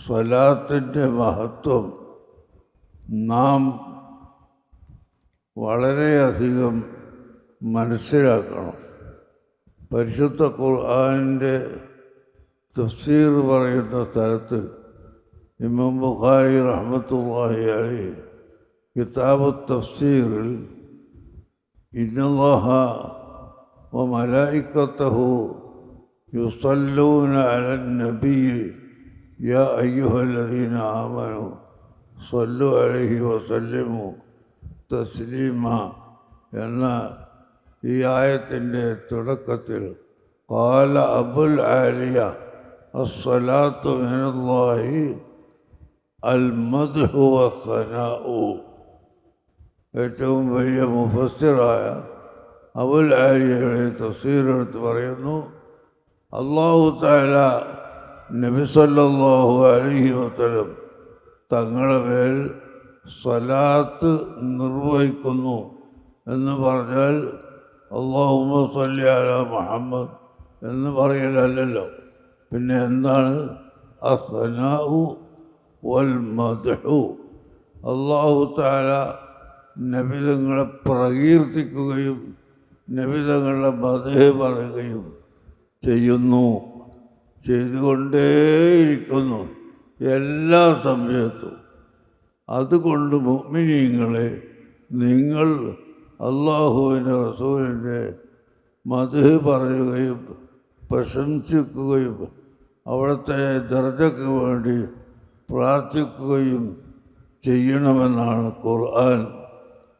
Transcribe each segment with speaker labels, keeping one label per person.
Speaker 1: സ്വലാത്തിൻ്റെ മഹത്വം നാം വളരെയധികം മനസ്സിലാക്കണം. പരിശുദ്ധ ഖുർആനിൻ്റെ തഫ്സീർ പറയുന്ന സ്ഥലത്ത് ഇമാം ബുഖാരി റഹ്മത്തുള്ളാഹി അലൈഹി കിതാബ് തഫ്സീറിൽ ഇന്നല്ലാഹ വ മലായികതഹു യുസല്ലൂന അലൻ നബിയ്യി യാ അയ്യുഹല്ലദീന ആമനൂ സ്വല്ലു അലൈഹി വസല്ലിമു തസ്ലീമ എന്ന ഈ ആയത്തിൻ്റെ തുടക്കത്തിൽ ഖാല അബുൽ ആലിയ അസ്സലാത്തു മിനല്ലാഹി അൽ മദ്ഹു വസ്സനാഉ. ഏറ്റവും വലിയ മുഫസ്സിറായ അബുൽ ആലിയയുടെ തഫ്സീറെടുത്ത് പറയുന്നു, അല്ലാഹു തആല നബി സല്ലല്ലാഹു അലൈഹി വസല്ലം തങ്ങളുടെ മേൽ സ്വലാത്ത് നിർവഹിക്കുന്നു എന്ന് പറഞ്ഞാൽ അല്ലാഹുമ്മ സ്വല്ലി അലാ മുഹമ്മദ് എന്ന് പറയലല്ലോ. പിന്നെ എന്താണ് അസ്സനാഉ വൽ മദ്ഹു? അല്ലാഹു തആല നബിതങ്ങളെ പ്രകീർത്തിക്കുകയും നബിതങ്ങളുടെ മദ്ഹ് പറയുകയും ചെയ്യുന്നു, ചെയ്തുകൊണ്ടേയിരിക്കുന്നു എല്ലാ സമയത്തും. അതുകൊണ്ട് മുഅ്മിനീങ്ങളെ, നിങ്ങൾ അല്ലാഹുവിൻ്റെ റസൂലിൻ്റെ മദ്ഹ് പറയുകയും പ്രശംസിക്കുകയും അവിടുത്തെ ദർജയ്ക്ക് വേണ്ടി പ്രാർത്ഥിക്കുകയും ചെയ്യണമെന്നാണ് ഖുർആൻ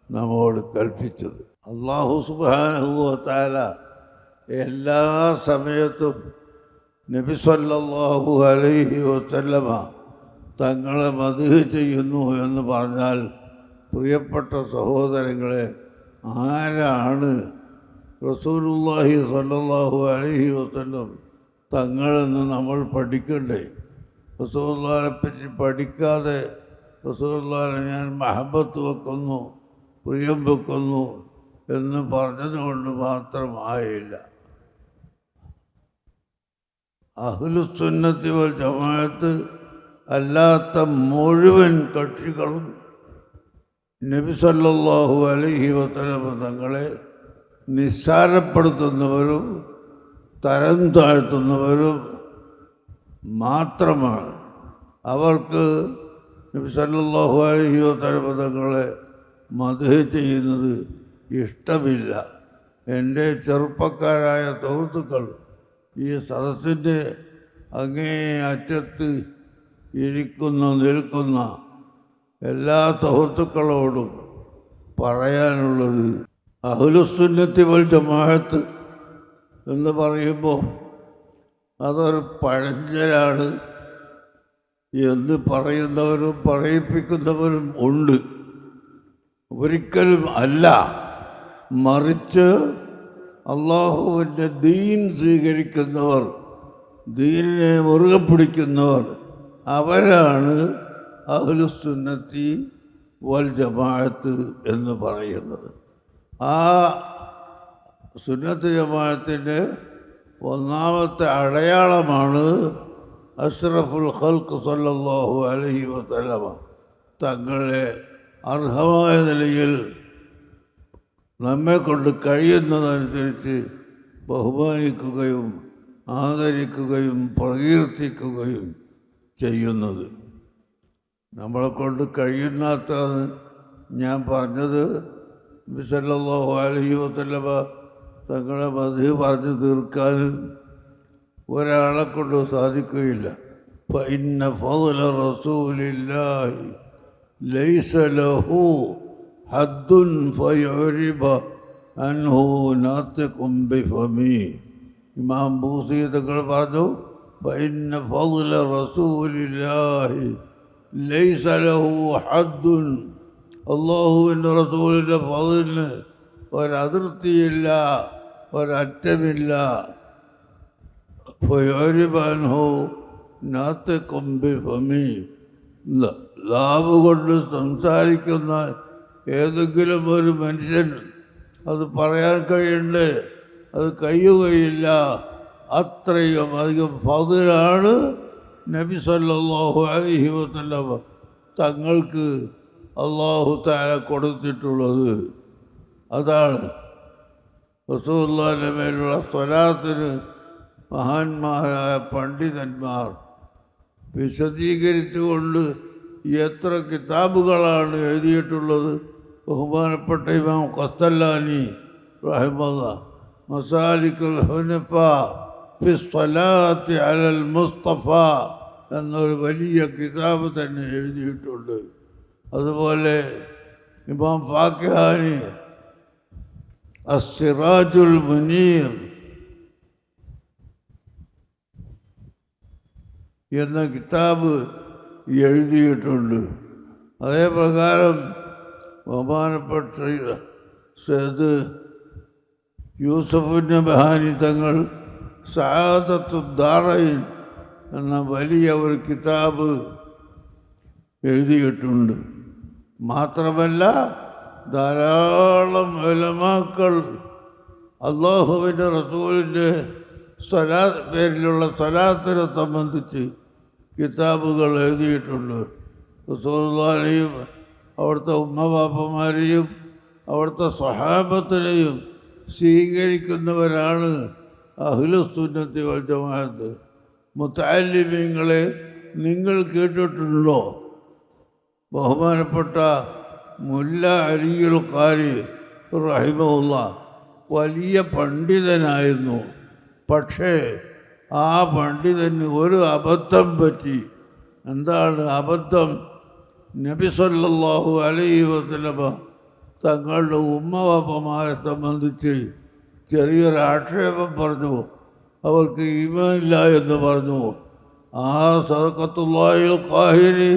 Speaker 1: നമ്മോട് കൽപ്പിച്ചത്. അല്ലാഹു സുബ്ഹാനഹു വ തആല എല്ലാ സമയത്തും നബി സല്ലല്ലാഹു അലൈഹി വസല്ലമ തങ്ങളെ മദ്ഹ് ചെയ്യുന്നു എന്ന് പറഞ്ഞാൽ, പ്രിയപ്പെട്ട സഹോദരങ്ങളെ, ആരാണ് റസൂലുള്ളാഹി സ്വല്ലല്ലാഹു അലൈഹി വസല്ലം തങ്ങളെന്ന് നമ്മൾ പഠിക്കണ്ടേ? റസൂലുള്ളാഹിനെ പറ്റി പഠിക്കാതെ റസൂലുള്ളാഹിനെ ഞാൻ മഹബത്ത് വെക്കുന്നു, പ്രിയം വെക്കുന്നു എന്ന് പറഞ്ഞതുകൊണ്ട് മാത്രമായില്ല. അഹ്ലുസുന്നത്തി വൽ ജമാഅത്ത് അല്ലാത്ത മുഴുവൻ കക്ഷികളും നബി സല്ലല്ലാഹു അലൈഹി വസല്ലം തങ്ങളെ നിസ്സാരപ്പെടുത്തുന്നവരും തരം താഴ്ത്തുന്നവരും മാത്രമാണ്. അവർക്ക് നബി സല്ലല്ലാഹു അലൈഹി വസല്ലം തങ്ങളെ മദ്ഹ് ചെയ്യുന്നത് ഇഷ്ടമില്ല. എൻ്റെ ചെറുപ്പക്കാരായ സുഹൃത്തുക്കൾ, ഈ സദസ്സിൻ്റെ അങ്ങേ അറ്റത്ത് നിൽക്കുന്ന എല്ലാ സുഹൃത്തുക്കളോടും പറയാനുള്ളത്, അഹ്ലുസുന്നത്തി വൽ ജമാഅത്ത് എന്ന് പറയുമ്പോൾ അതൊരു പഴഞ്ചനാണ് എന്ന് പറയുന്നവരും പറയിപ്പിക്കുന്നവരും ഉണ്ട്. ഒരിക്കലും അല്ല. മറിച്ച് അള്ളാഹുവിൻ്റെ ദീൻ സ്വീകരിക്കുന്നവർ, ദീനിനെ മുറുകെ പിടിക്കുന്നവർ, അവരാണ് അഹ്ലുസുന്നത്തി വൽ ജമാഅത്ത് എന്ന് പറയുന്നത്. ആ സുന്നത്ത് ജമാഅത്തിൻ്റെ ഒന്നാമത്തെ അടയാളമാണ് അഷ്റഫുൽ ഖൽഖ് സല്ലല്ലാഹു അലൈഹി വസല്ലമ തങ്ങളെ അർഹമായ നിലയിൽ നമ്മെക്കൊണ്ട് കഴിയുന്നതനുസരിച്ച് ബഹുമാനിക്കുകയും ആദരിക്കുകയും പ്രകീർത്തിക്കുകയും ചെയ്യുന്നത്. നമ്മളെക്കൊണ്ട് കഴിയുന്നാത്താണ് ഞാൻ പറഞ്ഞത്. നബി സല്ലല്ലാഹു അലൈഹി വസല്ലമ തങ്ങളെ മദ്ഹ് പറഞ്ഞു തീർക്കാൻ ഒരാളെ കൊണ്ട് സാധിക്കുകയില്ല. ഫഇന്ന ഫളല റസൂലില്ലാഹി ലൈസ ലഹു ഹദ്ദുൻ ഫയഉരിബ അൻഹു നാതിഖുൻ ബിഫമി. ഇമാം ബൂസി തങ്ങൾ പറഞ്ഞു, ഫഇന്ന ഫളല റസൂലില്ലാഹി ലൈസ ലഹു ഹദ്ദുൻ. അല്ലാഹുവിൻ്റെ റസൂലിൻ്റെ ഫളലിന് ഒരതിർത്തിയില്ല, ഒരറ്റമില്ല. ഫയഉരിബ അൻഹു നാതിഖുൻ ബിഫമി. നാവ് കൊണ്ട് സംസാരിക്കുന്ന ഏതെങ്കിലും ഒരു മനുഷ്യൻ അത് പറയാൻ കഴിയണ്ടേ? അത് കഴിയുകയില്ല. അത്രയും അധികം ഫضലാണ് നബി സല്ലല്ലാഹു അലൈഹി വസല്ലം തങ്ങൾക്ക് അല്ലാഹു തആല കൊടുത്തിട്ടുള്ളത്. അതാണ് റസൂലുള്ളാഹിന്റെ മേലുള്ള സ്വലാത്തിന് മഹാന്മാരായ പണ്ഡിതന്മാർ വിശദീകരിച്ചുകൊണ്ട് എത്ര കിതാബുകളാണ് എഴുതിയിട്ടുള്ളത്. ബഹുമാനപ്പെട്ട ഇമാം ഖസ്തല്ലാനി റഹിമഹുല്ലാഹ് മസാലിക്കുൽ ഹുനഫ ഫി സ്വലാത്തി അലൽ മുസ്തഫ എന്നൊരു വലിയ കിതാബ് തന്നെ എഴുതിയിട്ടുണ്ട്. അതുപോലെ ഇമാം ഫാക്കിഹാനി അസ്സിറാജുൽ മുനീർ എന്ന കിതാബ് എഴുതിയിട്ടുണ്ട്. അതേ പ്രകാരം ബഹുമാനപ്പെട്ട സയ്യിദ് യൂസഫ് നബഹാനി തങ്ങൾ സഅദത്തുദ്ദാറൈൻ എന്ന വലിയ ഒരു കിതാബ് എഴുതിയിട്ടുണ്ട്. മാത്രമല്ല ധാരാളം ഉലമാക്കൾ അല്ലാഹുവിൻ്റെ റസൂലിൻ്റെ പേരിലുള്ള സ്വലാത്തിനെ സംബന്ധിച്ച് കിതാബുകൾ എഴുതിയിട്ടുണ്ട്. റസൂലുള്ളാഹിയെയും അവിടുത്തെ ഉമ്മവാപ്പമാരെയും അവിടുത്തെ സ്വഹാബത്തിനെയും സ്വീകരിക്കുന്നവരാണ് അഹ്ലുസുന്നത്തി വൽ ജമാഅത്ത്. മുതഅല്ലിമീങ്ങളെ നിങ്ങൾ കേട്ടിട്ടുണ്ടോ? ബഹുമാനപ്പെട്ട മുല്ല അലിയുൽ ഖാരി റഹിമഹുല്ലാഹ് വലിയ പണ്ഡിതനായിരുന്നു. പക്ഷേ ആ പണ്ഡിതന് ഒരു അബദ്ധം പറ്റി. എന്താണ് അബദ്ധം? നബി സല്ലല്ലാഹു അലൈഹി വസല്ലം തങ്ങളുടെ ഉമ്മവാപ്പമാരെ സംബന്ധിച്ച് ചെറിയൊരു ആക്ഷേപം പറഞ്ഞു. അവർക്ക് ഈമാനില്ല എന്ന് പറഞ്ഞു. ആ സദഖത്തുല്ലാഹിൽ ഖാഹിരി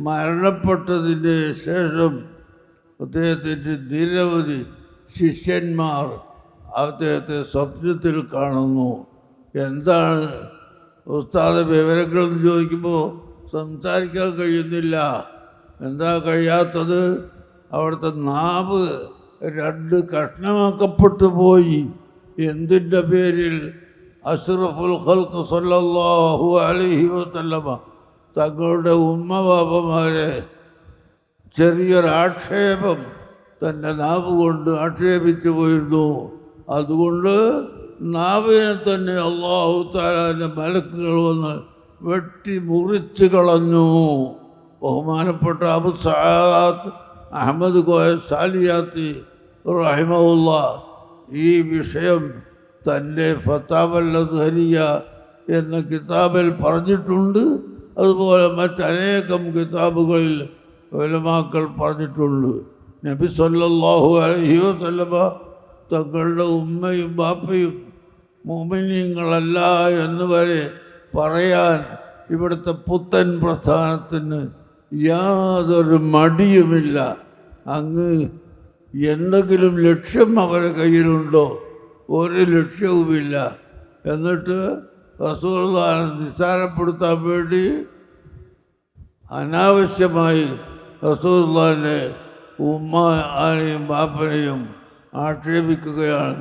Speaker 1: മരണപ്പെട്ടതിൻ്റെ ശേഷം അദ്ദേഹത്തിൻ്റെ നിരവധി ശിഷ്യന്മാർ അദ്ദേഹത്തെ സ്വപ്നത്തിൽ കാണുന്നു. എന്താണ് ഉസ്താദ് വിവരങ്ങൾ ചോദിക്കുമ്പോൾ സംസാരിക്കാൻ കഴിയുന്നില്ല. എന്താ കഴിയാത്തത്? അവിടുത്തെ നാവ് 2 കഷ്ണമാക്കപ്പെട്ടു പോയി. എന്തിൻ്റെ പേരിൽ? അഷ്റഫുൽ ഖൽഖ് സല്ലല്ലാഹു അലൈഹി വസല്ലമ തങ്ങളുടെ ഉമ്മവാപ്പമാരെ ചെറിയൊരാക്ഷേപം തൻ്റെ നാവ് കൊണ്ട് ആക്ഷേപിച്ചു പോയിരുന്നു. അതുകൊണ്ട് നാവിനെ തന്നെ അല്ലാഹു തആലാന്റെ മലക്കുകൾ വന്ന് വെട്ടി മുറിച്ച് കളഞ്ഞു. ബഹുമാനപ്പെട്ട അബു സഅദ് അഹമ്മദ് കോയ സാലിയാത്തി റഹിമഹുല്ലാഹ് ഈ വിഷയം തൻ്റെ ഫതാവൽ അസ്ഹരിയ എന്ന കിതാബിൽ പറഞ്ഞിട്ടുണ്ട്. അതുപോലെ മറ്റനേകം കിതാബുകളിൽ ഉലമാക്കൾ പറഞ്ഞിട്ടുണ്ട്. നബി സല്ലല്ലാഹു അലൈഹി വസല്ലമ തങ്ങളുടെ ഉമ്മയും ബാപ്പയും മുഅ്മിനീങ്ങളല്ല എന്ന് വരെ പറയാൻ ഇവിടുത്തെ പുത്തൻ പ്രസ്ഥാനത്തിന് യാതൊരു മടിയുമില്ല. അങ്ങ് എന്തെങ്കിലും ലക്ഷ്യം അവരുടെ കയ്യിലുണ്ടോ? ഒരു ലക്ഷ്യവുമില്ല. എന്നിട്ട് റസൂലുള്ളാഹിനെ നിസ്സാരപ്പെടുത്താൻ വേണ്ടി അനാവശ്യമായി റസൂലുള്ളാഹിനെ ഉമ്മയെയും ബാപ്പനെയും ആക്ഷേപിക്കുകയാണ്.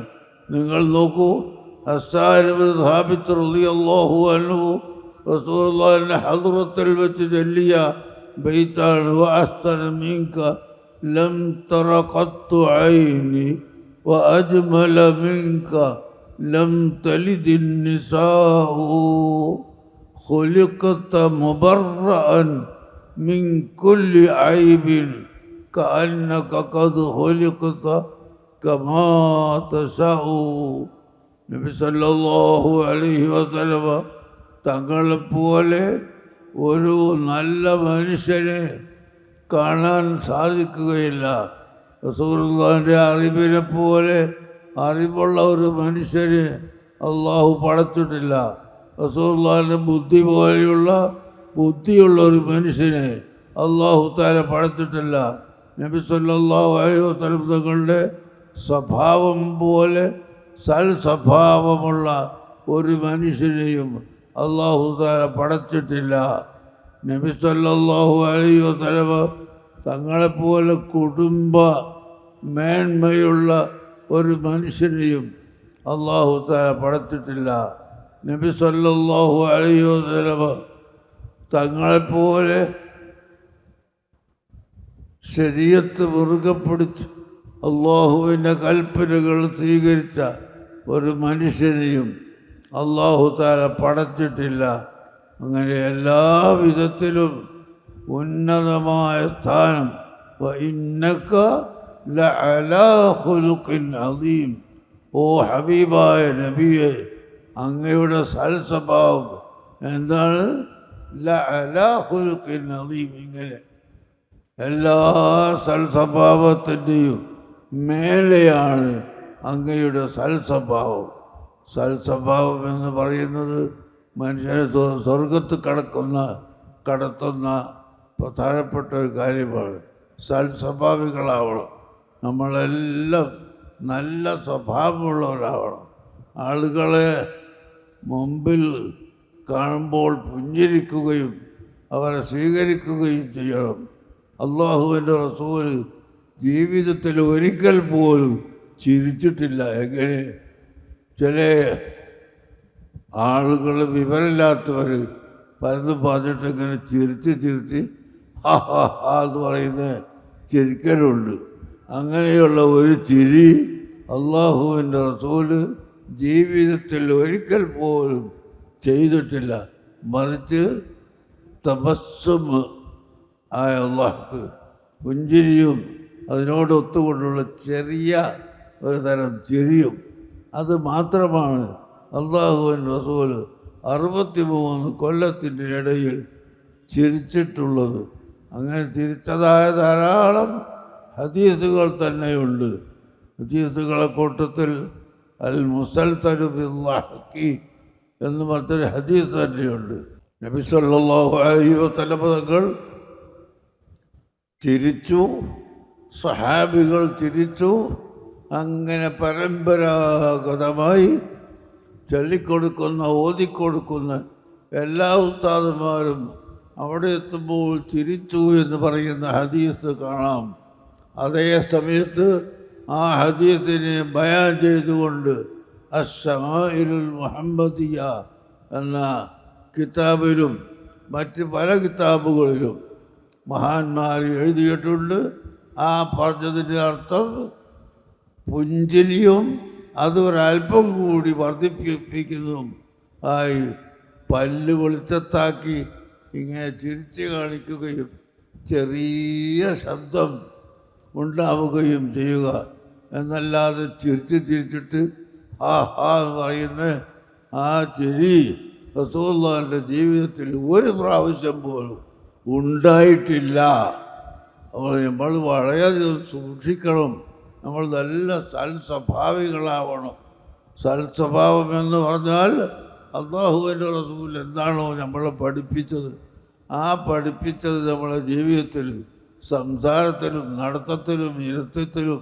Speaker 1: നിങ്ങൾ നോക്കൂ, ഹസ്സാൻ ഇബ്നു സാബിത്ത് റളിയല്ലാഹു അൻഹു റസൂലുള്ളാഹിന്റെ ഹദ്റത്തിൽ വെച്ച് ചൊല്ലിയ ബൈത്താണ് വഅസ്തന മിൻക ലം തറ ഖത്തു ഐനി വഅജ്മല മിൻക ലം തലിദിൻ നിസാഉ ഖുലിഖത മുബറഅൻ മിൻ കുല്ലി ഐബിൻ കഅന്നക ഖദ് ഖുലിഖത കമാ തശാഉ. നബി സല്ലല്ലാഹു അലൈഹി വസല്ലമ തങ്ങളെപ്പോലെ ഒരു നല്ല മനുഷ്യനെ കാണാൻ സാധിക്കുകയില്ല. റസൂലുള്ളാഹിന്റെ അറിവിനെ പോലെ അറിവുള്ള ഒരു മനുഷ്യനെ അള്ളാഹു പടച്ചിട്ടില്ല. റസൂലുള്ളാഹിന്റെ ബുദ്ധി പോലെയുള്ള ബുദ്ധിയുള്ള ഒരു മനുഷ്യനെ അള്ളാഹു തആല പടച്ചിട്ടില്ല. നബി സല്ലല്ലാഹു അലൈഹി വസല്ലം തങ്ങളുടെ സ്വഭാവം പോലെ സൽ സ്വഭാവമുള്ള ഒരു മനുഷ്യനെയും അള്ളാഹു തആല പടച്ചിട്ടില്ല. നബി സല്ലല്ലാഹു അലൈഹി വസല്ലം തങ്ങളെപ്പോലെ കുടുംബ മേന്മയുള്ള ഒരു മനുഷ്യനെയും അള്ളാഹു തആല പടച്ചിട്ടില്ല. നബി സല്ലല്ലാഹു അലൈഹി വസല്ലം തങ്ങളെപ്പോലെ ശരീഅത്ത് മുറുകെ പിടിച്ച് അള്ളാഹുവിൻ്റെ കൽപ്പനകൾ സ്വീകരിച്ച ഒരു മനുഷ്യനെയും അള്ളാഹു തആല പടച്ചിട്ടില്ല. അങ്ങനെ എല്ലാ വിധത്തിലും ഉന്നതമായ സ്ഥാനം. വഇന്നക ലഅലാ ഖുലുഖിൻ അദീം. ഓ ഹബീബായ നബിയെ, അങ്ങയുടെ സൽസ്വഭാവം എന്താണ്? ലഅലാ ഖുലുഖിൻ അദീം. ഇങ്ങനെ എല്ലാ സൽസ്വഭാവത്തിൻ്റെയും മേലെയാണ് അങ്ങയുടെ സൽസ്വഭാവം. സൽസ്വഭാവം എന്ന് പറയുന്നത് മനുഷ്യനെ സ്വർഗത്ത് കടത്തുന്ന പ്രധാനപ്പെട്ട ഒരു കാര്യമാണ്. സൽസ്വഭാവികളാവണം. നമ്മളെല്ലാം നല്ല സ്വഭാവമുള്ളവരാവണം. ആളുകളെ മുമ്പിൽ കാണുമ്പോൾ പുഞ്ചിരിക്കുകയും അവരെ സ്വീകരിക്കുകയും ചെയ്യണം. അള്ളാഹുവിൻ്റെ റസൂൽ ജീവിതത്തിൽ ഒരിക്കൽ പോലും ചിരിച്ചിട്ടില്ല. എങ്ങനെ ചില ആളുകൾ വിവരമില്ലാത്തവർ പലതും പറഞ്ഞിട്ട് ഇങ്ങനെ ചിരിച്ച് ഹാ ഹാ ഹാ എന്ന് പറയുന്ന ചിരിക്കലുണ്ട്. അങ്ങനെയുള്ള ഒരു ചിരി അള്ളാഹുവിൻ്റെ റസൂല് ജീവിതത്തിൽ ഒരിക്കൽ പോലും ചെയ്തിട്ടില്ല. മറിച്ച് തബസ്സും ആയ അള്ളാഹ്ക്ക് പുഞ്ചിരിയും അതിനോടൊത്തുകൊണ്ടുള്ള ചെറിയ ഒരു തരം ചിരിയും, അത് മാത്രമാണ് അള്ളാഹുവിൻ്റെ റസൂല് 63 കൊല്ലത്തിൻ്റെ ഇടയിൽ ചിരിച്ചിട്ടുള്ളത്. അങ്ങനെ ചിരിച്ചതായ ധാരാളം ഹദീസുകൾ തന്നെയുണ്ട്. ഹദീസുകളെ കൂട്ടത്തിൽ അൽ മുസൽസലു ബിദ്ദഹ്കി എന്ന് പറഞ്ഞൊരു ഹദീസ് തന്നെയുണ്ട്. നബി സല്ലല്ലാഹു അലൈഹി വസല്ലം തങ്ങൾ ചിരിച്ചു, സഹാബികൾ ചിരിച്ചു. അങ്ങനെ പരമ്പരാഗതമായി ഓതിക്കൊടുക്കുന്ന എല്ലാ ഉസ്താദുമാരും അവിടെ എത്തുമ്പോൾ ചിരിച്ചു എന്ന് പറയുന്ന ഹദീസ് കാണാം. അതേ സമയത്ത് ആ ഹദീസിനെ ബയാൻ ചെയ്തുകൊണ്ട് അശ്ശമാഇലുൽ മുഹമ്മദിയ എന്ന കിതാബിലും മറ്റ് പല കിതാബുകളിലും മഹാന്മാർ എഴുതിയിട്ടുണ്ട്. ആ പറഞ്ഞതിൻ്റെ അർത്ഥം പുഞ്ചിരിയും അത് ഒരല്പം കൂടി വർദ്ധിപ്പിക്കുന്നതും ആയി പല്ല് വെളിച്ചത്താക്കി ഇങ്ങനെ ചിരിച്ച് കാണിക്കുകയും ചെറിയ ശബ്ദം ഉണ്ടാവുകയും ചെയ്യുക എന്നല്ലാതെ ചിരിച്ചിട്ട് ഹാ ഹാ എന്ന് പറയുന്ന ആ ചിരി റസൂലുള്ളാഹിന്റെ ജീവിതത്തിൽ ഒരു പ്രാവശ്യം പോലും ഉണ്ടായിട്ടില്ല. നമ്മൾ വളരെയധികം സൂക്ഷിക്കണം. നമ്മൾ നല്ല സൽസ്വഭാവികളാവണം. സൽസ്വഭാവം എന്ന് പറഞ്ഞാൽ അല്ലാഹുവിൻ്റെ റസൂൽ എന്താണോ നമ്മളെ പഠിപ്പിച്ചത്, ആ പഠിപ്പിച്ചത് നമ്മളെ ജീവിതത്തിൽ സംസാരത്തിലും നടത്തത്തിലും ഇരുത്തത്തിലും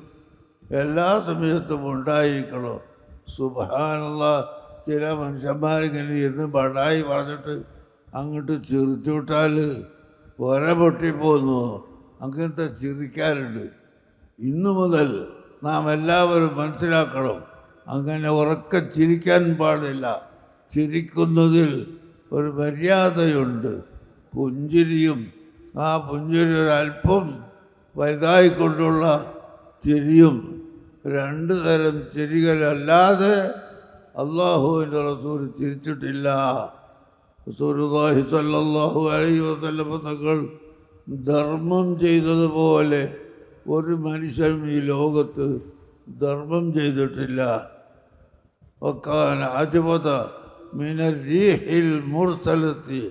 Speaker 1: എല്ലാ സമയത്തും ഉണ്ടായിരിക്കണം. സുബ്ഹാനല്ലാഹ്, ചില മനുഷ്യന്മാരിങ്ങനെ ഇരുന്ന് ബടായി പറഞ്ഞിട്ട് അങ്ങോട്ട് ചിരിച്ചു വിട്ടാൽ ഒര പൊട്ടിപ്പോന്നു. അങ്ങനത്തെ ചിരിക്കാറുണ്ട്. ഇന്നു മുതൽ നാം എല്ലാവരും മനസ്സിലാക്കണം, അങ്ങനെ ഉറക്കെ ചിരിക്കാൻ പാടില്ല. ചിരിക്കുന്നതിൽ ഒരു മര്യാദയുണ്ട്. പുഞ്ചിരിയും ആ പുഞ്ചിരി ഒരല്പം വലുതായിക്കൊണ്ടുള്ള ചിരിയും രണ്ട് തരം ചിരികളല്ലാതെ അല്ലാഹുവിൻ്റെ റസൂൽ ചിരിച്ചിട്ടില്ല. റസൂലുള്ളാഹി സ്വല്ലല്ലാഹു അലൈഹി വസല്ലം തങ്ങൾ ധർമ്മം ചെയ്തതുപോലെ ഒരു മനുഷ്യനും ഈ ലോകത്ത് ധർമ്മം ചെയ്തിട്ടില്ല. വക്കാന അജ്വദ മിനർ റീഹിൽ മുർസലത്തി,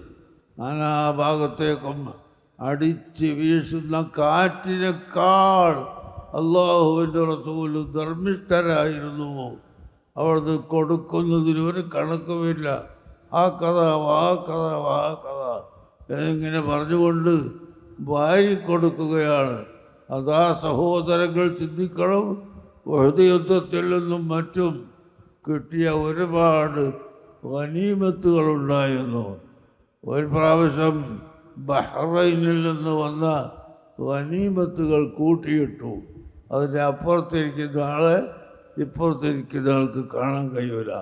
Speaker 1: നാനാഭാഗത്തേക്കും അടിച്ച് വീശുന്ന കാറ്റിനേക്കാൾ അല്ലാഹുവിൻ്റെ റസൂൽ ധർമ്മിഷ്ഠരായിരുന്നു. അവിടുന്ന് കൊടുക്കുന്നതിന് ഒരു കണക്കുമില്ല. ആ കഥ എന്നിങ്ങനെ പറഞ്ഞുകൊണ്ട് വാരിക്കൊടുക്കുകയാണ്. അതാ സഹോദരങ്ങൾ ചിന്തിക്കണം. ഉഹദ് യുദ്ധത്തിൽ നിന്നും മറ്റും കിട്ടിയ ഒരുപാട് ഗനീമത്തുകളുണ്ടായിരുന്നു. ഒരു പ്രാവശ്യം ബഹ്റൈനിൽ നിന്ന് വന്ന ഗനീമത്തുകൾ കൂട്ടിയിട്ടു. അതിൻ്റെ അപ്പുറത്തിരിക്കുന്ന ആളെ ഇപ്പുറത്തിരിക്കുന്ന ആൾക്ക് കാണാൻ കഴിയില്ല.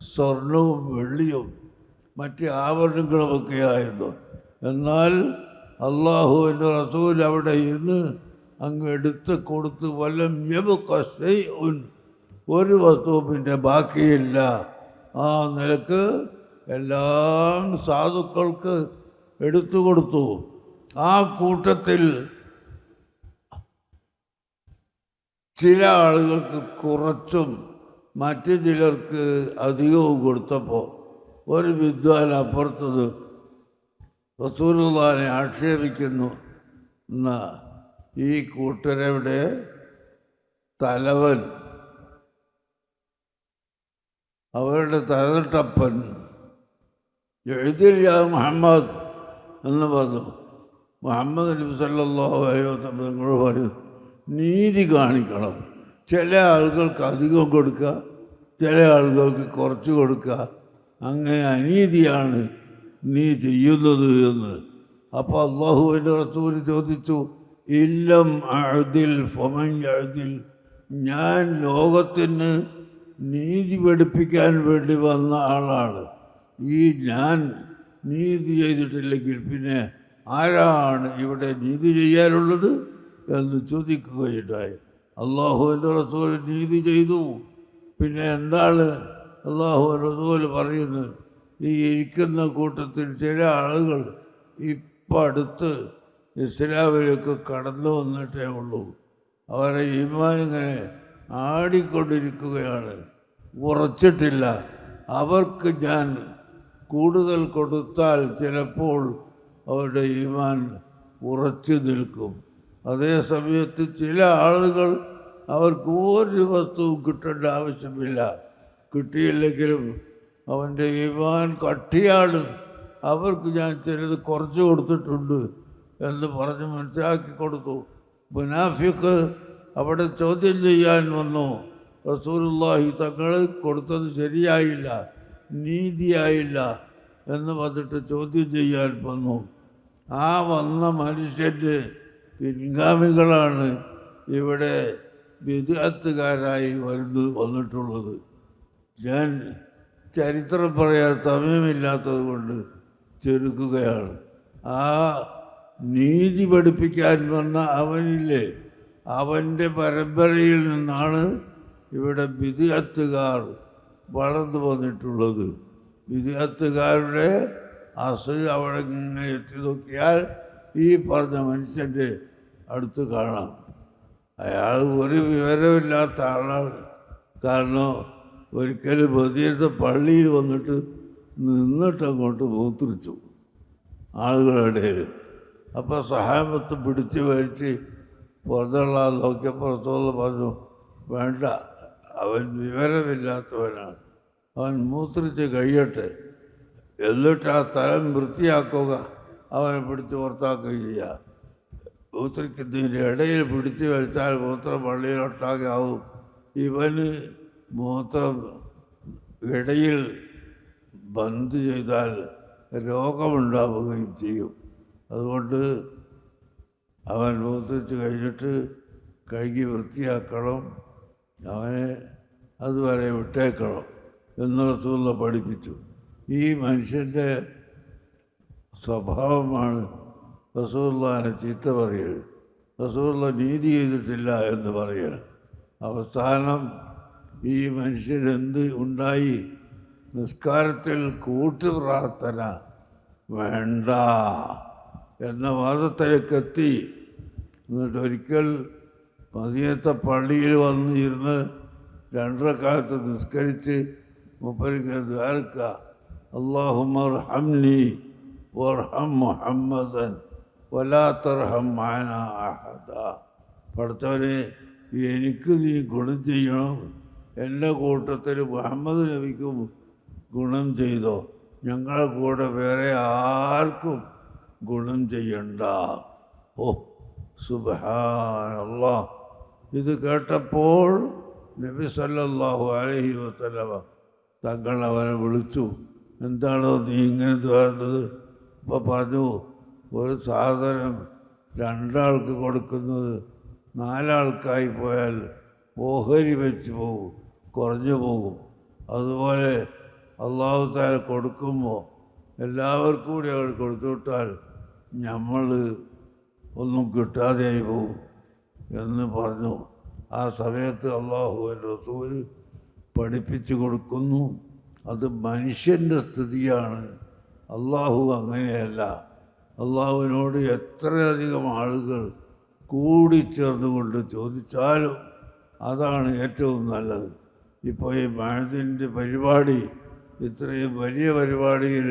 Speaker 1: സ്വർണവും വെള്ളിയും മറ്റ് ആഭരണങ്ങളുമൊക്കെ ആയിരുന്നു. എന്നാൽ അള്ളാഹുവിൻ്റെ റസൂൽ അവിടെ ഇരുന്ന് അങ്ങ് എടുത്ത് കൊടുത്ത് വല്ലം യബ്ഖ ശൈഉൻ, ഒരു വസ്തുവും പിന്നെ ബാക്കിയില്ല. ആ നിലക്ക് എല്ലാം സാധുക്കൾക്ക് എടുത്തു കൊടുത്തു. ആ കൂട്ടത്തിൽ ചില ആളുകൾക്ക് കുറച്ചും മറ്റു ചിലർക്ക് അധികവും കൊടുത്തപ്പോൾ ഒരു വിദ്വാൻ അപ്പുറത്തത് റസൂലുള്ളാഹിനെ ആക്ഷേപിക്കുന്നു. എന്നാ ഈ കൂട്ടരുടെ തലവൻ, അവരുടെ തലട്ടപ്പൻ എഴുതിൽ യാ മുഹമ്മദ് എന്ന് പറഞ്ഞു. മുഹമ്മദ് നബി സല്ലല്ലാഹു അലൈഹി വസല്ലം നിങ്ങൾ പറയും, നീതി കാണിക്കണം. ചില ആളുകൾക്ക് അധികം കൊടുക്കുക, ചില ആളുകൾക്ക് കുറച്ച് കൊടുക്കുക. അങ്ങനെ അനീതിയാണ് നീ ചെയ്യുന്നത് എന്ന്. അപ്പോൾ അള്ളാഹുവിൻ്റെ റസൂൽ ചോദിച്ചു, ഇല്ലം അഅദിൽ ഫമൻ യഅദിൽ, ഞാൻ ലോകത്തിന് നീതി പഠിപ്പിക്കാൻ വേണ്ടി വന്ന ആളാണ്. ഈ ഞാൻ നീതി ചെയ്തിട്ടില്ലെങ്കിൽ പിന്നെ ആരാണ് ഇവിടെ നീതി ചെയ്യാനുള്ളത് എന്ന് ചോദിക്കുകയുണ്ടായി. അള്ളാഹുവിൻ്റെ റസൂൽ നീതി ചെയ്തു. പിന്നെ എന്താണ് അള്ളാഹുവിൻ്റെ റസൂൽ പറയുന്നത്? ഈ ഇരിക്കുന്ന കൂട്ടത്തിൽ ചില ആളുകൾ ഇപ്പം അടുത്ത് ഇസ്ലാമിലേക്ക് കടന്നു വന്നിട്ടേ ഉള്ളൂ. അവരെ ഈമാൻ ഇങ്ങനെ ആടിക്കൊണ്ടിരിക്കുകയാണ്, ഉറച്ചിട്ടില്ല. അവർക്ക് ഞാൻ കൂടുതൽ കൊടുത്താൽ ചിലപ്പോൾ അവരുടെ ഈമാൻ ഉറച്ചു നിൽക്കും. അതേ സമയത്ത് ചില ആളുകൾ അവർക്ക് ഒരു വസ്തുവും കിട്ടേണ്ട ആവശ്യമില്ല, കിട്ടിയില്ലെങ്കിലും അവൻ്റെ ഈമാൻ കട്ടിയാണ്, അവർക്ക് ഞാൻ ചിലത് കുറച്ച് കൊടുത്തിട്ടുണ്ട് എന്ന് പറഞ്ഞ് മനസ്സിലാക്കി കൊടുത്തു. മുനാഫിഖ് അവിടെ ചോദ്യം ചെയ്യാൻ വന്നു. റസൂലുള്ളാഹി തങ്ങൾ കൊടുത്തത് ശരിയായില്ല, നീതിയായില്ല എന്ന് പറഞ്ഞിട്ട് ചോദ്യം ചെയ്യാൻ വന്നു. ആ വന്ന മനുഷ്യൻ്റെ പിൻഗാമികളാണ് ഇവിടെ ബിദ്അത്തുകാരായി വന്നിട്ടുള്ളത്. ഞാൻ ചരിത്രം പറയാൻ സമയമില്ലാത്തത് കൊണ്ട് ചുരുക്കുകയാണ്. ആ നീതി പഠിപ്പിക്കാൻ വന്ന അവനില്ലേ, അവൻ്റെ പരമ്പരയിൽ നിന്നാണ് ഇവിടെ ബിദ്അത്തുകാർ വളർന്നു വന്നിട്ടുള്ളത്. ബിദ്അത്തുകാരുടെ അസുഖ അവിടെ ഇങ്ങനെ എത്തി നോക്കിയാൽ ഈ പറഞ്ഞ മനുഷ്യൻ്റെ അടുത്ത് കാണാം. അയാൾ ഒരു വിവരമില്ലാത്ത ആളാണ്. കാരണം ഒരിക്കലും മദീനത്തെ പള്ളിയിൽ വന്നിട്ട് നിന്നിട്ടങ്ങോട്ട് മൂത്രിച്ചു ആളുകളുടെ ഇടയിൽ. അപ്പോൾ സഹാബത്ത് പിടിച്ച് വലിച്ച് പുറത്തുള്ള നോക്കിയപ്പോൾ റസൂൽ പറഞ്ഞു, വേണ്ട, അവൻ വിവരമില്ലാത്തവനാണ്, അവൻ മൂത്രിച്ച് കഴിയട്ടെ, എന്നിട്ട് ആ സ്ഥലം വൃത്തിയാക്കുക, അവനെ പിടിച്ച് പുറത്താക്കുകയും ചെയ്യുക. മൂത്രിക്കുന്നതിൻ്റെ ഇടയിൽ പിടിച്ച് വലിച്ചാൽ മൂത്രം പള്ളിയിലൊട്ടാകെ ആവും. ഇവന് മൂത്രം ഇടയിൽ ബന്ദ് ചെയ്താൽ രോഗമുണ്ടാവുകയും ചെയ്യും. അതുകൊണ്ട് അവൻ മൂത്രിച്ച് കഴിഞ്ഞിട്ട് കഴുകി വൃത്തിയാക്കണം, അവനെ അതുവരെ വിട്ടേക്കണം എന്ന് റസൂലുള്ള പഠിപ്പിച്ചു. ഈ മനുഷ്യൻ്റെ സ്വഭാവമാണ് റസൂലുള്ളാഹിനെ ചീത്ത പറയൽ, റസൂലുള്ള നീതി ചെയ്തിട്ടില്ല എന്ന് പറയൽ. അവസാനം ഈ മനുഷ്യരെന്ത് ഉണ്ടായി? നിസ്കാരത്തിൽ കൂട്ടുപ്രാർത്ഥന വേണ്ട എന്ന വാദത്തിലേക്കെത്തി. എന്നിട്ട് ഒരിക്കൽ മദീനത്തെ പള്ളിയിൽ വന്ന് ഇരുന്ന് 2 റക്അത്ത് നിസ്കരിച്ച് മൂപ്പരിങ്ങനെ ദ്വാരക്കുക, അല്ലാഹുമ്മ അർഹംനി വർഹം മുഹമ്മദൻ വലാ തർഹം മഅനാ അഹദ. പഠിച്ചവനെ, എനിക്ക് നീ ഗുണം ചെയ്യണം, എൻ്റെ കൂട്ടത്തിൽ മുഹമ്മദ് നബിക്കും ഗുണം ചെയ്തോ, ഞങ്ങളെ കൂടെ വേറെ ആർക്കും ഗുണം ചെയ്യണ്ട. ഓ സുബ്ഹാനല്ലാഹ്. ഇത് കേട്ടപ്പോൾ നബി സല്ലല്ലാഹു അലൈഹി വസല്ലമ തങ്ങൾ അവനെ വിളിച്ചു, എന്താണോ നീ ഇങ്ങനെ പറയുന്നത്? അപ്പോൾ പറഞ്ഞു, ഒരു സാധനം 2 ആൾക്ക് കൊടുക്കുന്നത് 4 ആൾക്കായി പോയാൽ ഓഹരി വെച്ച് പോകും, കുറഞ്ഞു പോകും. അതുപോലെ അല്ലാഹു തആല കൊടുക്കുമ്പോൾ എല്ലാവർക്കും കൂടി അവർ കൊടുത്തു വിട്ടാൽ നമ്മൾ ഒന്നും കിട്ടാതെയായി പോകും എന്ന് പറഞ്ഞു. ആ സമയത്ത് അല്ലാഹുവിൻ്റെ റസൂൽ പഠിപ്പിച്ചു കൊടുക്കുന്നു, അത് മനുഷ്യൻ്റെ സ്ഥിതിയാണ്. അല്ലാഹു അങ്ങനെയല്ല. അല്ലാഹുവിനോട് എത്രയധികം ആളുകൾ കൂടിച്ചേർന്നുകൊണ്ട് ചോദിച്ചാലും അതാണ് ഏറ്റവും നല്ലത്. ഇപ്പോൾ ഈ മഴത്തിൻ്റെ പരിപാടി, ഇത്രയും വലിയ പരിപാടിയിൽ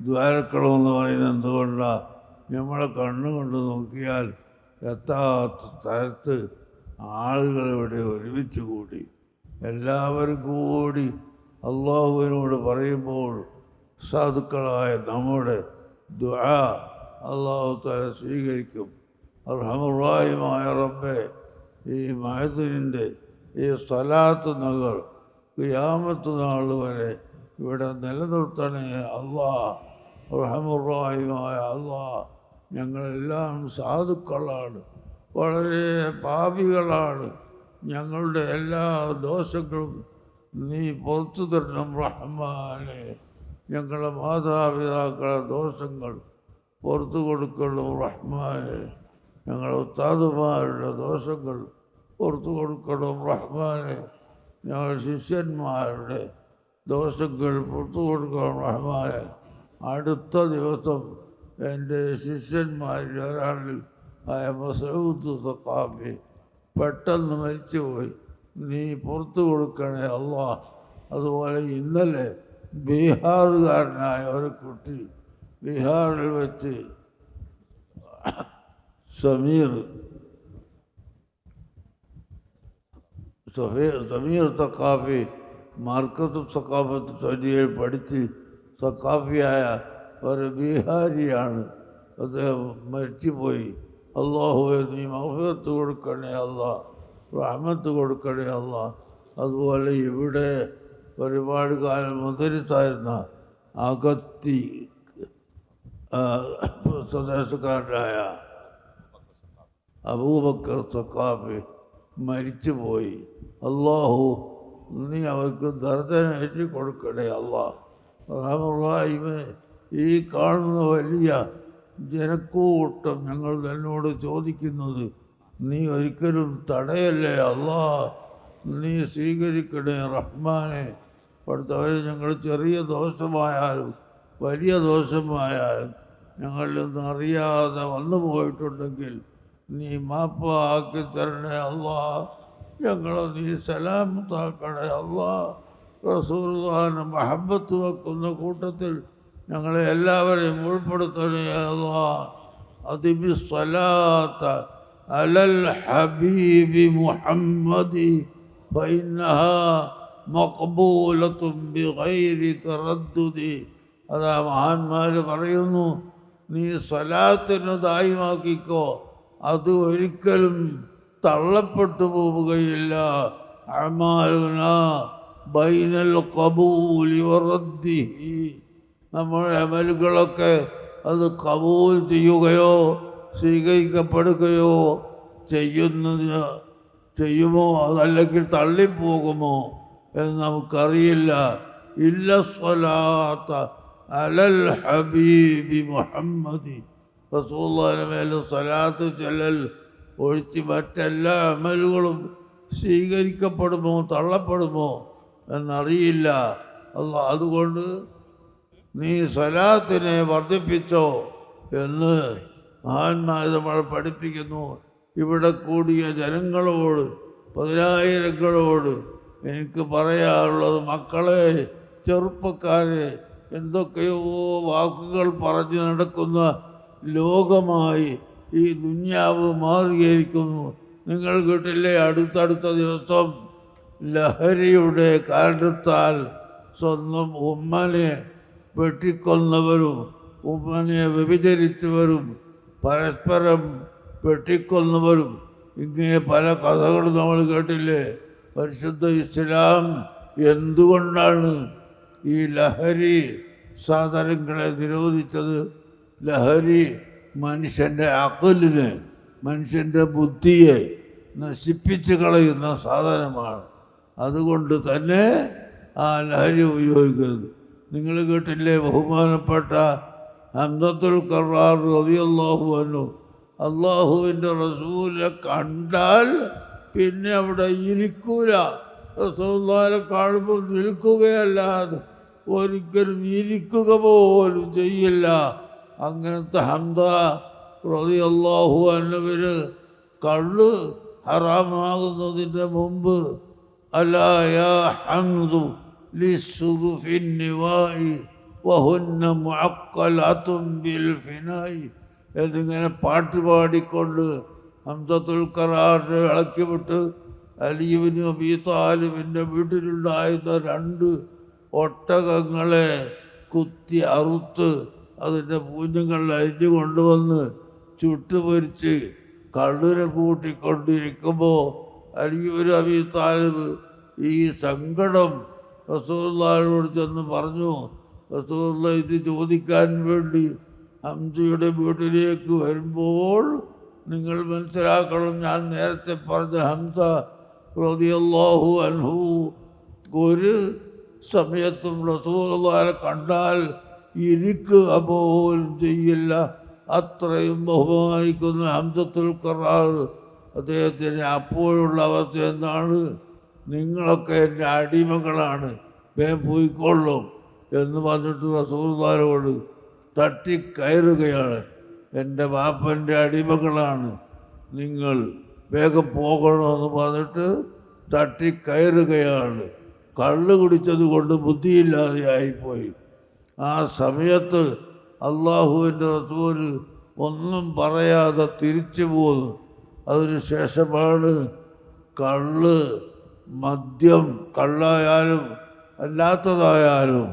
Speaker 1: ദ്വാരക്കളമെന്ന് പറയുന്നത് എന്തുകൊണ്ടാണ്? നമ്മളെ കണ്ണുകൊണ്ട് നോക്കിയാൽ എത്താത്ത സ്ഥലത്ത് ആളുകൾ ഇവിടെ ഒരുമിച്ച് കൂടി എല്ലാവരും കൂടി അള്ളാഹുവിനോട് പറയുമ്പോൾ സാധുക്കളായ നമ്മുടെ ദുആ അല്ലാഹു തആല സ്വീകരിക്കും. അർഹമുർ-റഹീമായ റബ്ബേ, ഈ മഅ്ദിനിൻ്റെ ഈ സ്വലാത്ത് നഗർ ഖിയാമത്ത് നാൾ വരെ ഇവിടെ നിലനിർത്തണേ അല്ലാഹ്. അർഹമുർ-റഹീമായ അല്ലാഹ്, ഞങ്ങളെല്ലാം സാധുക്കളാണ്, വളരെ പാപികളാണ്. ഞങ്ങളുടെ എല്ലാ ദോഷങ്ങളും നീ പുറത്തു തരണം റഹ്മാനെ. ഞങ്ങളെ മാതാപിതാക്കളുടെ ദോഷങ്ങൾ പുറത്തു കൊടുക്കണം റഹ്മാനെ. ഞങ്ങളുടെ ഉസ്താദുമാരുടെ ദോഷങ്ങൾ പുറത്തു കൊടുക്കണം റഹ്മാനെ. ഞങ്ങളുടെ ശിഷ്യന്മാരുടെ ദോഷങ്ങൾ പുറത്തു കൊടുക്കണം റഹ്മാനെ. അടുത്ത ദിവസം എൻ്റെ ശിഷ്യന്മാരിൽ ഒരാളിൽ ആയ മസഊദ് സഖാഫി പെട്ടെന്ന് മരിച്ചുപോയി. നീ പുറത്തു കൊടുക്കണേ അല്ലാഹ്. അതുപോലെ ഇന്നലെ ബീഹാറുകാരനായ ഒരു കുട്ടി ബീഹാറിൽ വെച്ച് സമീർ സഖാഫി മാർക്കത്ത് സഖാഫത്ത് തൊലിയിൽ പഠിച്ച് സഖാഫിയായ ഒരു ബീഹാരിയാണ്. അദ്ദേഹം മരിച്ചുപോയി. അല്ലാഹുവേ, നീ മഗ്ഫിറത്ത് കൊടുക്കണേ അല്ലാഹ്, റഹ്മത്ത് കൊടുക്കണേ അല്ലാഹ്. അതുപോലെ ഇവിടെ ഒരുപാട് കാലം മുദരിസായിരുന്ന അഗത്തി സ്വദേശക്കാരനായ അബൂബക്കർ സഖാഫി മരിച്ചുപോയി. അല്ലാഹു നീ അവർക്ക് ദർദനേറ്റി കൊടുക്കണേ അല്ലാഹ്. റഹ്മാനേ, ഈ കാണുന്ന വലിയ ജനക്കൂട്ടം ഞങ്ങൾ എന്നോട് ചോദിക്കുന്നത് നീ ഒരിക്കലും തടയല്ലേ അല്ലാഹ്. നീ സ്വീകരിക്കണേ റഹ്മാനെ. അടുത്തവരെ ഞങ്ങൾ ചെറിയ ദോഷമായാലും വലിയ ദോഷമായാലും ഞങ്ങളിൽ നിന്ന് അറിയാതെ വന്നു പോയിട്ടുണ്ടെങ്കിൽ നീ മാപ്പാക്കി തരണേ അല്ലാഹ്. ഞങ്ങളെ നീ സലാമത്താക്കണേ അല്ലാഹ്. റസൂലുള്ളാഹിനെ മഹബത്ത് വെക്കുന്ന കൂട്ടത്തിൽ ഞങ്ങളെ എല്ലാവരെയും ഉൾപ്പെടുത്തണേ അല്ലാഹ്. അതിബി സ്വലാത്ത അലൽ ഹബീബി മുഹമ്മദി ഫഇന്നഹാ മഖ്ബൂലത്തുൻ ബിഗൈരി തറദ്ദുദി. അതാ മഹാന്മാർ പറയുന്നു, നീ സ്വലാത്തിന് ദായിമാക്കിക്കോ, അത് ഒരിക്കലും തള്ളപ്പെട്ടു പോവുകയില്ല. അഅ്മാലുനാ ബൈനൽ ഖബൂലി വറദ്ദിഹി. നമ്മുടെ അമലുകളൊക്കെ അത് കബൂൽ ചെയ്യുകയോ സ്വീകരിക്കപ്പെടുകയോ ചെയ്യുമോ അതല്ലെങ്കിൽ തള്ളിപ്പോകുമോ എന്ന് നമുക്കറിയില്ല. ഇല്ല സ്വലാത്ത അലൽ ഹബീബി മുഹമ്മദി. റസൂലുള്ളാഹിന്റെ മേൽ സ്വലാത്ത് ചൊല്ലൽ ഒഴിച്ച് മറ്റെല്ലാ അമലുകളും സ്വീകരിക്കപ്പെടുമോ തള്ളപ്പെടുമോ എന്നറിയില്ല അല്ലാഹ്. അതുകൊണ്ട് നീ സ്വലാത്തിനെ വർദ്ധിപ്പിച്ചോ എന്ന് മഹാന്മാർ നമ്മൾ പഠിപ്പിക്കുന്നു. ഇവിടെ കൂടിയ ജനങ്ങളോട്, പതിനായിരങ്ങളോട് എനിക്ക് പറയാനുള്ളത്, മക്കളെ, ചെറുപ്പക്കാരെ, എന്തൊക്കെയോ വാക്കുകൾ പറഞ്ഞു നടക്കുന്ന ലോകമായി ഈ ദുനിയാവ് മാറിയിരിക്കുന്നു. നിങ്ങൾ കേട്ടില്ലേ, അടുത്തടുത്ത ദിവസം ലഹരിയുടെ കാരണത്താൽ സ്വന്തം ഉമ്മനെ വെട്ടിക്കൊന്നവരും ഉമ്മനെ വ്യഭിചരിച്ചവരും പരസ്പരം വെട്ടിക്കൊന്നവരും, ഇങ്ങനെ പല കഥകളും നമ്മൾ കേട്ടില്ലേ. പരിശുദ്ധ ഇസ്ലാം എന്തുകൊണ്ടാണ് ഈ ലഹരി സാധനങ്ങളെ നിരോധിച്ചത്? ലഹരി മനുഷ്യൻ്റെ അഖലിനെ, മനുഷ്യൻ്റെ ബുദ്ധിയെ നശിപ്പിച്ച് കളയുന്ന സാധനമാണ്. അതുകൊണ്ട് തന്നെ ആ ലഹരി ഉപയോഗിക്കരുത്. നിങ്ങൾ കേട്ടില്ലേ, ബഹുമാനപ്പെട്ട ഹംസത്തുൽ ഖറാർ റളിയല്ലാഹു അൻഹു അള്ളാഹുവിൻ്റെ റസൂലിനെ കണ്ടാൽ പിന്നെ അവിടെ ഇരിക്കൂല. റസൂലുള്ളാഹിനെ കാണുമ്പോൾ നിൽക്കുകയല്ലാതെ ഒരിക്കലും ഇരിക്കുക പോലും ചെയ്യില്ല. അങ്ങനത്തെ ഹംസ റളിയല്ലാഹു അൻഹുവിന് കള്ള് ഹറാമാകുന്നതിൻ്റെ മുമ്പ് അലാ യാ ഹംദു ലിസ്സുറുഫിൻ നിവായി വഹുന്ന മുഅക്കലതും ബിൽ ഫിനായി എന്നിങ്ങനെ പാട്ട് പാടിക്കൊണ്ട് ഹംസത്തുൽ ഖറാറിനെ ഇളക്കി വിട്ട് അലി ഇബ്നു അബീ താലിബിൻ്റെ വീട്ടിലുണ്ടായിരുന്ന 2 ഒട്ടകങ്ങളെ കുത്തി അറുത്ത് അതിൻ്റെ പൂഞ്ഞുങ്ങൾ അരിഞ്ഞു കൊണ്ടുവന്ന് ചുട്ടുപൊരിച്ച് കള്ളിനെ കൂട്ടിക്കൊണ്ടിരിക്കുമ്പോൾ അലി ഇബ്നു അബീ താലിബ് ഈ സങ്കടം റസൂലുള്ളാഹിയോട് ചെന്ന് പറഞ്ഞു. റസൂലുള്ളാഹി ഇത് ചോദിക്കാൻ വേണ്ടി ഹംസയുടെ വീട്ടിലേക്ക് വരുമ്പോൾ നിങ്ങൾ മനസ്സിലാക്കണം, ഞാൻ നേരത്തെ പറഞ്ഞ ഹംസ റളിയല്ലാഹു അൻഹു ഒരു സമയത്തും റസൂലുള്ളാഹിനെ കണ്ടാൽ ഇരിക്കുക പോലും ചെയ്യില്ല. അത്രയും ബഹുമാനിക്കുന്ന ഹംസത്തുൽ ഖറാർ അദ്ദേഹത്തിന് അപ്പോഴുള്ള അവസ്ഥ എന്താണ്? നിങ്ങളൊക്കെ എൻ്റെ അടിമകളാണ്, പോയിക്കൊള്ളും എന്ന് പറഞ്ഞിട്ട് റസൂലുള്ളാഹിയോട് തട്ടിക്കയറുകയാണ്. എൻ്റെ ബാപ്പൻ്റെ അടിമകളാണ് നിങ്ങൾ, വേഗം പോകണമെന്ന് പറഞ്ഞിട്ട് തട്ടിക്കയറുകയാണ്. കള്ള് കുടിച്ചത് കൊണ്ട് ബുദ്ധിയില്ലാതെ ആയിപ്പോയി. ആ സമയത്ത് അള്ളാഹുവിൻ്റെ റസൂൽ ഒന്നും പറയാതെ തിരിച്ചു പോന്നു. അതിനു ശേഷമാണ് കള്ള്, മദ്യം, കള്ളായാലും അല്ലാത്തതായാലും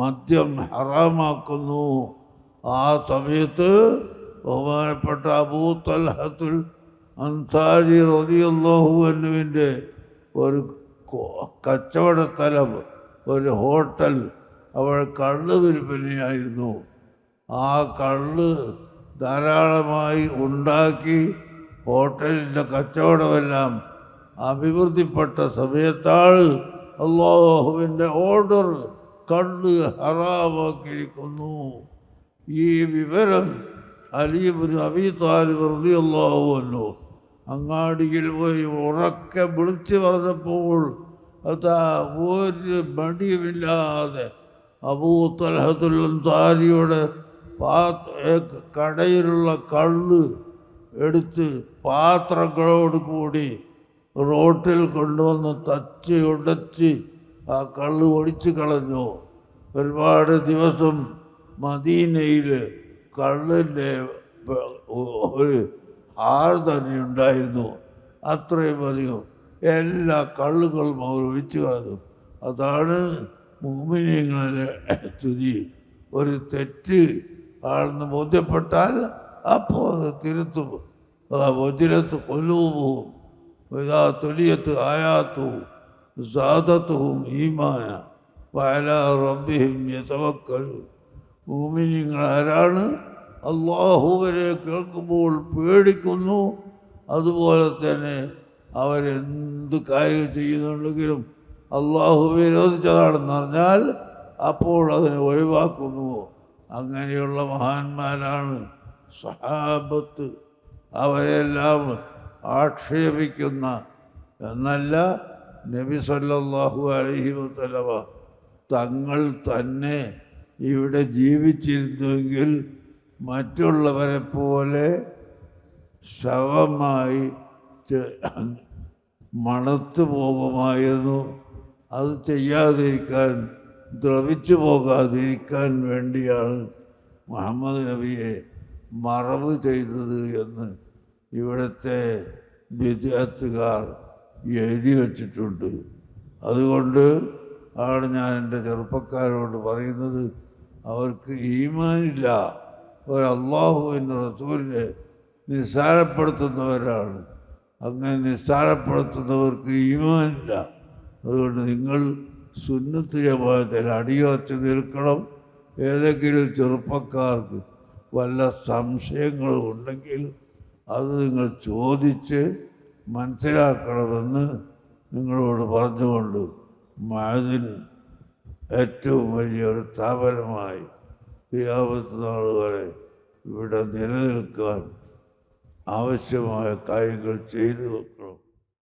Speaker 1: മദ്യം ഹറാമാക്കുന്നു. ആ സമയത്ത് ബഹുമാനപ്പെട്ട അബൂ തൽഹത്തുൽ അൻസാരി റളിയല്ലാഹു അൻഹുവിൻ്റെ ഒരു കച്ചവട സ്ഥലം, ഒരു ഹോട്ടൽ, അവിടെ കള്ള് വിൽപ്പനയായിരുന്നു. ആ കള്ള് ധാരാളമായി ഉണ്ടാക്കി ഹോട്ടലിൻ്റെ കച്ചവടമെല്ലാം അഭിവൃദ്ധിപ്പെട്ട സമയത്താണ് അള്ളാഹുവിൻ്റെ ഓർഡർ കള്ള് ഹറാമാക്കിയിരിക്കുന്നു. ഈ വിവരം അലി ഇബ്നു അബീ താലിബ് റളിയല്ലാഹു അൻഹു അങ്ങാടിയിൽ പോയി ഉറക്കെ വിളിച്ചു പറഞ്ഞപ്പോൾ അതാ ഒരു മടിയുമില്ലാതെ അബൂ തൽഹത്തുൽ അൻസാരിയുടെ കടയിലുള്ള കള്ള് എടുത്ത് പാത്രങ്ങളോട് കൂടി റോട്ടിൽ കൊണ്ടുവന്ന് തച്ച് ഉടച്ച് ആ കള്ള് ഒടിച്ചു കളഞ്ഞു. ഒരുപാട് ദിവസം മദീനയിൽ കള്ളിൻ്റെ ഒരു ആൾ തന്നെ ഉണ്ടായിരുന്നു. അത്രയും അധികം എല്ലാ കള്ളുകളും അവർ ഒഴിച്ചു കളഞ്ഞു. അതാണ് മുഅ്മിനീങ്ങളുടെ സ്ഥിതി. ഒരു തെറ്റ് ആണെന്ന് ബോധ്യപ്പെട്ടാൽ അപ്പോൾ അത് തിരുത്തും. വജിലത്ത് ഖുലൂബുഹും വഇദാ തുലിയത്ത് ആയാത്തുഹു സാദത്തുഹും ഈമാന വഅലാ റബ്ബിഹിം യതവക്കലൂൻ. മുഅ്മിനീങ്ങൾ ആരാണ്? അല്ലാഹുവിനെ കേൾക്കുമ്പോൾ പേടിക്കുന്നു. അതുപോലെ തന്നെ അവരെന്ത് കാര്യം ചെയ്യുന്നുണ്ടെങ്കിലും അള്ളാഹു വിരോധിച്ചതാണെന്ന് പറഞ്ഞാൽ അപ്പോൾ അതിനെ ഒഴിവാക്കുന്നു. അങ്ങനെയുള്ള മഹാന്മാരാണ് സഹാബത്ത്. അവരെല്ലാം ആക്ഷേപിക്കുന്ന എന്നല്ല, നബി സല്ലല്ലാഹു അലൈഹി വസല്ലമ തങ്ങൾ തന്നെ ഇവിടെ ജീവിച്ചിരുന്നുവെങ്കിൽ മറ്റുള്ളവരെ പോലെ ശവമായി മണത്തു പോകുമായിരുന്നു. അത് ചെയ്യാതിരിക്കാൻ, ദ്രവിച്ചു പോകാതിരിക്കാൻ വേണ്ടിയാണ് മുഹമ്മദ് നബിയെ മറവ് ചെയ്തത് എന്ന് ഇവിടുത്തെ ബിദ്അത്തുകാർ എഴുതി വച്ചിട്ടുണ്ട്. അതുകൊണ്ട് ആണ് ഞാൻ എൻ്റെ ചെറുപ്പക്കാരോട് പറയുന്നത്, അവർക്ക് ഈമാനില്ല, അവർ അല്ലാഹുവിൻ്റെ റസൂലിനെ നിസ്സാരപ്പെടുത്തുന്നവരാണ്. അങ്ങനെ നിസ്സാരപ്പെടുത്തുന്നവർക്ക് ഈമാനില്ല. അതുകൊണ്ട് നിങ്ങൾ സുന്നത്ത് ജമാഅത്തിൽ അടിയുറച്ച് നിൽക്കണം. ഏതെങ്കിലും ചെറുപ്പക്കാർക്ക് വല്ല സംശയങ്ങളും ഉണ്ടെങ്കിൽ അത് നിങ്ങൾ ചോദിച്ച് മനസ്സിലാക്കണമെന്ന് നിങ്ങളോട് പറഞ്ഞുകൊണ്ട് മഅദിൻ ഏറ്റവും വലിയൊരു സ്ഥാപനമായി ഖിയാമത്ത് നാൾ വരെ ഇവിടെ നിലനിൽക്കാൻ ആവശ്യമായ കാര്യങ്ങൾ ചെയ്തു വെക്കണം.